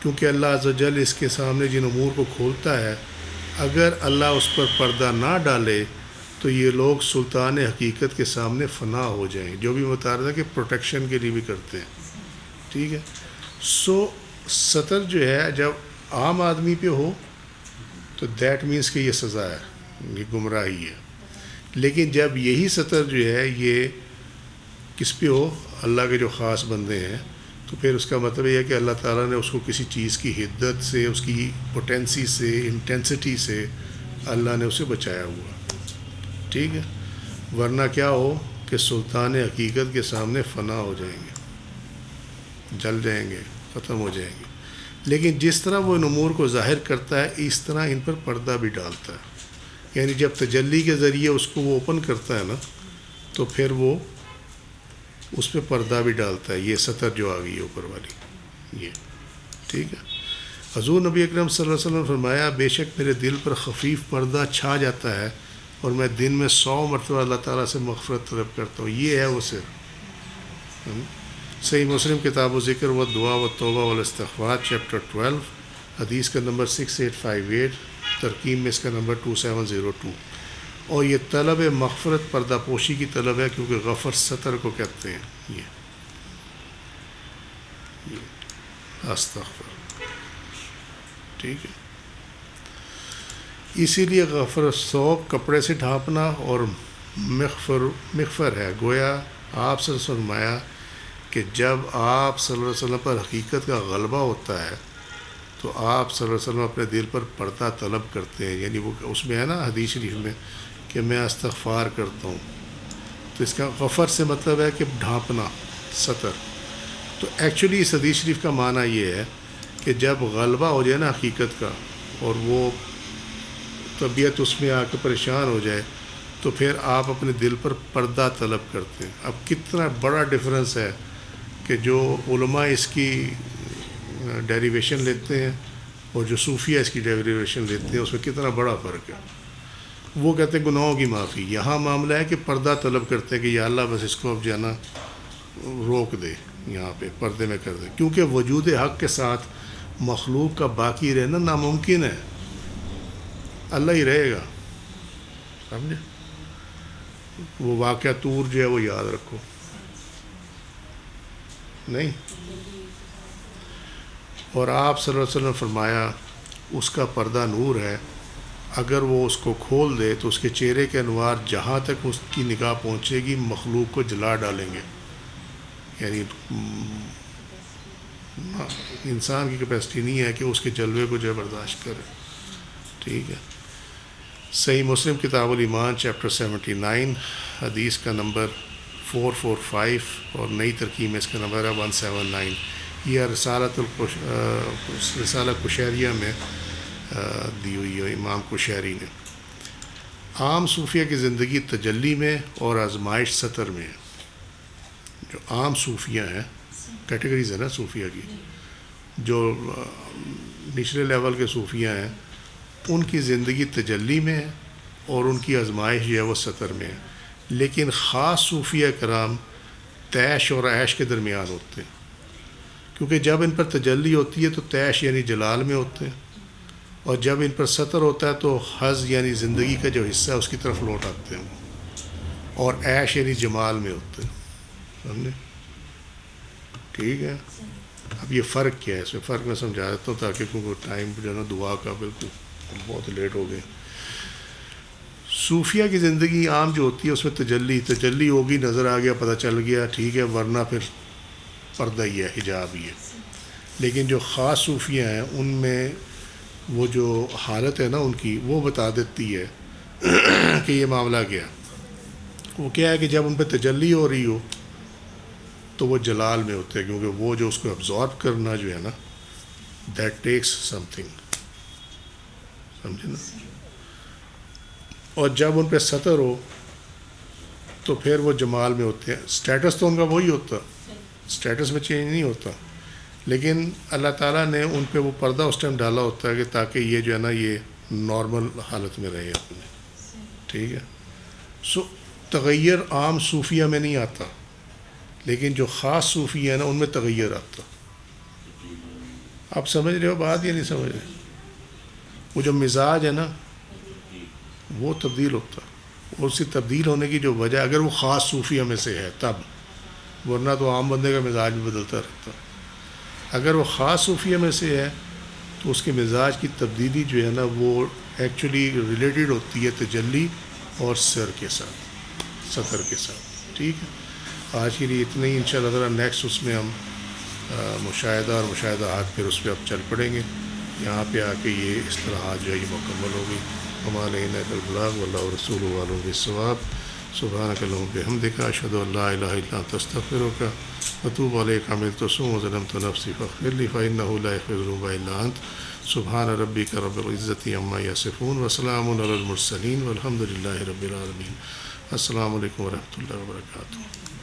Speaker 1: کیونکہ اللہ عز و جل اس کے سامنے جن امور کو کھولتا ہے، اگر اللہ اس پر پردہ نہ ڈالے تو یہ لوگ سلطان حقیقت کے سامنے فنا ہو جائیں. جو بھی بتا رہا تھا کہ پروٹیکشن کے لیے بھی کرتے ہیں. ٹھیک ہے. سو ستر جو ہے جب عام آدمی پہ ہو تو دیٹ مینس کہ یہ سزا ہے، یہ گمراہی ہے. لیکن جب یہی ستر جو ہے یہ کس پہ ہو، اللہ کے جو خاص بندے ہیں، تو پھر اس کا مطلب یہ ہے کہ اللہ تعالیٰ نے اس کو کسی چیز کی حدت سے، اس کی پوٹینسی سے، انٹینسٹی سے اللہ نے اسے بچایا ہوا. ٹھیک ہے. ورنہ کیا ہو کہ سلطان حقیقت کے سامنے فنا ہو جائیں گے، جل جائیں گے، ختم ہو جائیں گے. لیکن جس طرح وہ ان امور کو ظاہر کرتا ہے اس طرح ان پر پردہ بھی ڈالتا ہے. یعنی جب تجلی کے ذریعے اس کو وہ اوپن کرتا ہے نا تو پھر وہ اس پہ پردہ بھی ڈالتا ہے. یہ ستر جو آ گئی ہے اوپر والی یہ. ٹھیک ہے. حضور نبی اکرم صلی اللہ علیہ وسلم نے فرمایا بے شک میرے دل پر خفیف پردہ چھا جاتا ہے اور میں دن میں 100 مرتبہ اللہ تعالیٰ سے مغفرت طلب کرتا ہوں. یہ ہے وہ سر. صحیح مسلم کتاب و ذکر و دعا و توبہ والاستغفار چیپٹر 12 حدیث کا نمبر 6858، ترکیب میں اس کا نمبر 2702. اور یہ طلب مغفرت پردہ پوشی کی طلب ہے، کیونکہ غفر ستر کو کہتے ہیں. یہ استغفر. ٹھیک ہے. اسی لیے غفر ثوب کپڑے سے ڈھانپنا اور مغفر ہے. گویا آپ صلی اللہ علیہ وسلم فرمایا کہ جب آپ صلی اللہ علیہ وسلم پر حقیقت کا غلبہ ہوتا ہے تو آپ صلی اللہ علیہ وسلم اپنے دل پر پردہ طلب کرتے ہیں. یعنی وہ اس میں ہے نا حدیث شریف میں کہ میں استغفار کرتا ہوں. تو اس کا غفر سے مطلب ہے کہ ڈھانپنا، ستر. تو ایکچولی اس حدیث شریف کا معنی یہ ہے کہ جب غلبہ ہو جائے نا حقیقت کا اور وہ طبیعت اس میں آ کے پریشان ہو جائے تو پھر آپ اپنے دل پر پردہ طلب کرتے ہیں. اب کتنا بڑا ڈفرینس ہے کہ جو علماء اس کی ڈیریویشن لیتے ہیں اور جو صوفیہ اس کی ڈیریویشن لیتے ہیں، اس میں کتنا بڑا فرق ہے. وہ کہتے ہیں گناہوں کی معافی. یہاں معاملہ ہے کہ پردہ طلب کرتے ہیں کہ یا اللہ بس اس کو اب جانا روک دے، یہاں پہ پردے میں کر دے، کیونکہ وجود حق کے ساتھ مخلوق کا باقی رہنا ناممکن ہے. اللہ ہی رہے گا. سمجھے؟ وہ واقعہ طور جو ہے وہ یاد رکھو. نہیں. اور آپ صلی اللہ علیہ وسلم فرمایا اس کا پردہ نور ہے، اگر وہ اس کو کھول دے تو اس کے چہرے کے انوار جہاں تک اس کی نگاہ پہنچے گی مخلوق کو جلا ڈالیں گے. یعنی انسان کی کیپیسٹی نہیں ہے کہ اس کے جلوے کو جو ہے برداشت کرے. ٹھیک ہے. صحیح مسلم کتاب الایمان چیپٹر 79 حدیث کا نمبر 445 اور نئی ترکیب میں اس کا نمبر ہے 179. یہ رسالہ کشیریہ میں دی ہوئی ہے امام کشیری نے. عام صوفیہ کی زندگی تجلی میں اور آزمائش ستر میں ہے. جو عام صوفیہ ہیں، کیٹیگریز ہیں نا صوفیہ کی، جو نچلے لیول کے صوفیہ ہیں ان کی زندگی تجلی میں ہے اور ان کی آزمائش جو ہے وہ ستر میں ہے. لیکن خاص صوفیہ کرام تیش اور عیش کے درمیان ہوتے ہیں، کیونکہ جب ان پر تجلی ہوتی ہے تو طیش یعنی جلال میں ہوتے ہیں، اور جب ان پر سطر ہوتا ہے تو حظ یعنی زندگی کا جو حصہ ہے اس کی طرف لوٹ آتے ہیں، اور عیش یعنی جمال میں ہوتے ہیں. سمجھے؟ ٹھیک ہے. اب یہ فرق کیا ہے، اس میں فرق میں سمجھا دیتا ہوں تاکہ کیونکہ ٹائم جو ہے نا دعا کا بالکل بہت لیٹ ہو گئے. صوفیہ کی زندگی عام جو ہوتی ہے اس میں تجلی ہوگی، نظر آ گیا، پتہ چل گیا، ٹھیک ہے، ورنہ پھر پردہ ہی ہے، حجاب ہی ہے. لیکن جو خاص صوفیہ ہیں ان میں وہ جو حالت ہے نا ان کی، وہ بتا دیتی ہے کہ یہ معاملہ کیا. وہ کیا ہے کہ جب ان پہ تجلی ہو رہی ہو تو وہ جلال میں ہوتے ہیں، کیونکہ وہ جو اس کو ابزارب کرنا جو ہے نا دیٹ ٹیکس سم تھنگ. سمجھے نا؟ اور جب ان پہ سطر ہو تو پھر وہ جمال میں ہوتے ہیں. سٹیٹس تو ان کا وہی ہوتا، سٹیٹس میں چینج نہیں ہوتا، لیکن اللہ تعالیٰ نے ان پہ وہ پردہ اس ٹائم ڈالا ہوتا ہے کہ تاکہ یہ جو ہے نا یہ نارمل حالت میں رہے اپنے. ٹھیک ہے. تغیر عام صوفیہ میں نہیں آتا، لیکن جو خاص صوفیہ ہے نا ان میں تغیر آتا. آپ سمجھ رہے ہو بات یا نہیں سمجھ رہے؟ وہ جو مزاج ہے نا وہ تبدیل ہوتا. اس کی تبدیل ہونے کی جو وجہ اگر وہ خاص صوفیہ میں سے ہے تب، ورنہ تو عام بندے کا مزاج بھی بدلتا رہتا. اگر وہ خاص صوفیہ میں سے ہے تو اس کے مزاج کی تبدیلی جو ہے نا وہ ایکچولی ریلیٹڈ ہوتی ہے تجلی اور سر کے ساتھ، سطر کے ساتھ. ٹھیک ہے. آج کے لیے اتنا ہی. انشاءاللہ تعالیٰ نیکسٹ اس میں ہم مشاہدہ اور مشاہدات پھر اس پہ اب چل پڑیں گے. یہاں پہ آ کے یہ اصطلاحات جو ہے یہ مکمل ہوگی. ہمارے البلاغ واللہ رسول والوں بالصواب. سبحانک اللہم بحمدک اشہد ان لا الہ الا انت استغفرک واتوب الیک. عملت سوءا وظلمت نفسی فاغفر لی فانہ لا یغفر الذنوب الا انت. سبحان ربک رب العزۃ عما یصفون وسلام علی المرسلین والحمد للہ رب العالمین. السلام علیکم ورحمۃ اللہ وبرکاتہ.